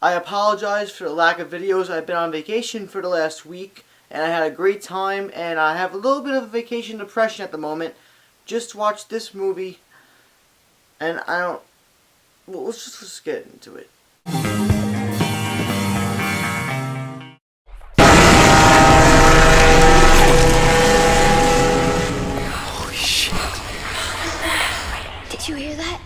I apologize for the lack of videos. I've been on vacation for the last week, and I had a great time, and I have a little bit of vacation depression at the moment. Just watched this movie, and I don't... Well, let's get into it. Did you hear that?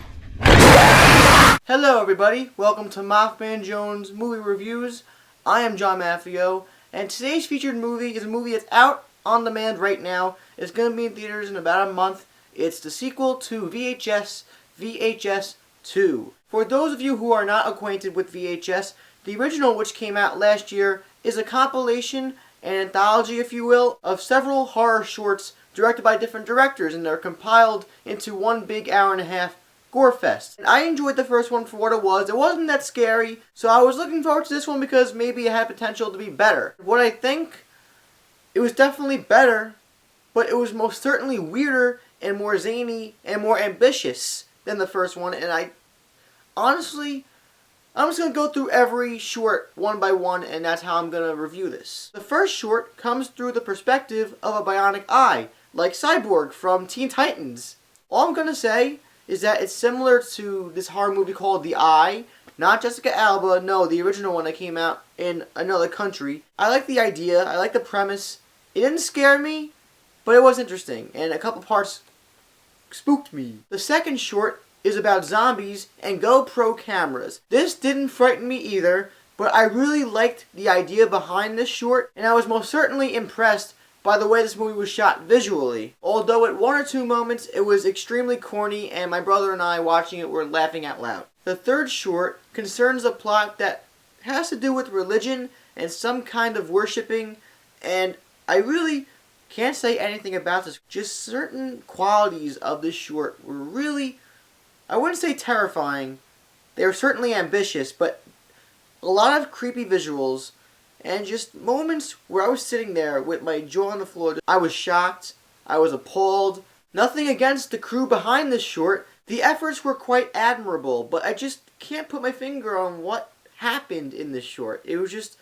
Hello everybody, welcome to MaffmanJones Movie Reviews. I am John Maffio, and today's featured movie is a movie that's out on demand right now. It's going to be in theaters in about a month. It's the sequel to VHS 2. For those of you who are not acquainted with VHS, the original, which came out last year, is a compilation, an anthology if you will, of several horror shorts directed by different directors, and they're compiled into one big hour-and-a-half gore fest. And I enjoyed the first one for what it was. It wasn't that scary, so I was looking forward to this one because maybe it had potential to be better. What I think, it was definitely better, but it was most certainly weirder and more zany and more ambitious than the first one, and honestly, I'm just going to go through every short one by one, and that's how I'm going to review this. The first short comes through the perspective of a bionic eye, like Cyborg from Teen Titans. All I'm going to say is that it's similar to this horror movie called The Eye. Not Jessica Alba, no, the original one that came out in another country. I like the idea, I like the premise. It didn't scare me, but it was interesting, and a couple parts spooked me. The second short is about zombies and GoPro cameras. This didn't frighten me either, but I really liked the idea behind this short, and I was most certainly impressed by the way this movie was shot visually. Although at one or two moments it was extremely corny, and my brother and I watching it were laughing out loud. The third short concerns a plot that has to do with religion and some kind of worshipping, and I really can't say anything about this. Just certain qualities of this short were really, I wouldn't say terrifying. They were certainly ambitious, but a lot of creepy visuals and just moments where I was sitting there with my jaw on the floor. I was shocked. I was appalled. Nothing against the crew behind this short. The efforts were quite admirable, but I just can't put my finger on what happened in this short. It was just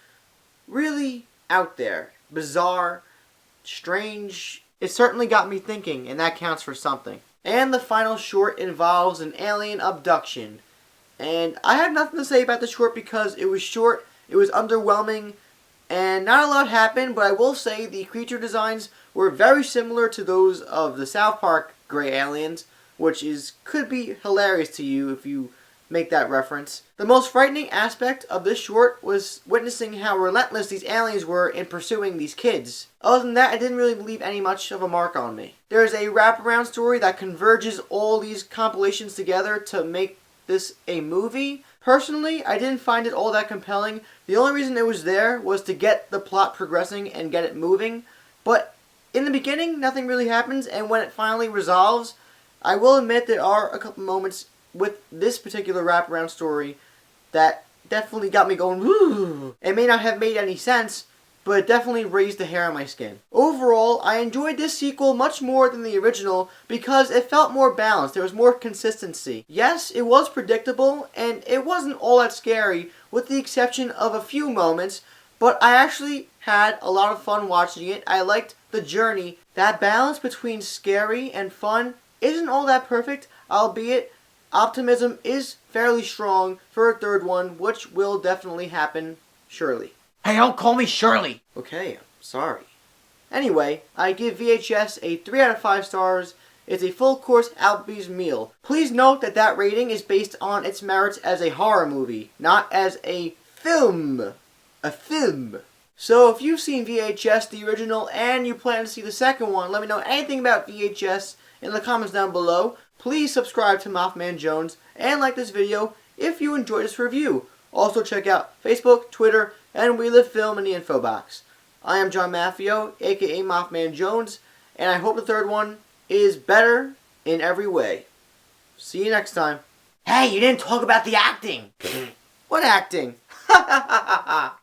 really out there. Bizarre. Strange. It certainly got me thinking, and that counts for something. And the final short involves an alien abduction. And I have nothing to say about the short because it was short, it was underwhelming, and not a lot happened, but I will say the creature designs were very similar to those of the South Park gray aliens, which could be hilarious to you if you make that reference. The most frightening aspect of this short was witnessing how relentless these aliens were in pursuing these kids. Other than that, it didn't really leave any much of a mark on me. There's a wraparound story that converges all these compilations together to make this a movie. Personally, I didn't find it all that compelling. The only reason it was there was to get the plot progressing and get it moving. But in the beginning, nothing really happens, and when it finally resolves, I will admit there are a couple moments with this particular wraparound story that definitely got me going, woo! It may not have made any sense, but it definitely raised the hair on my skin. Overall, I enjoyed this sequel much more than the original because it felt more balanced. There was more consistency. Yes, it was predictable, and it wasn't all that scary, with the exception of a few moments, but I actually had a lot of fun watching it. I liked the journey. That balance between scary and fun isn't all that perfect, albeit optimism is fairly strong for a third one, which will definitely happen, surely. Hey, don't call me Shirley! Okay, I'm sorry. Anyway, I give VHS a 3 out of 5 stars. It's a full-course Applebee's meal. Please note that that rating is based on its merits as a horror movie, not as a film. A film. So if you've seen VHS, the original, and you plan to see the second one, let me know anything about VHS in the comments down below. Please subscribe to MaffmanJones and like this video if you enjoyed this review. Also check out Facebook, Twitter, and We Live Film in the info box. I am John Maffio, aka MaffmanJones, and I hope the third one is better in every way. See you next time. Hey, you didn't talk about the acting! What acting? Ha ha ha ha ha!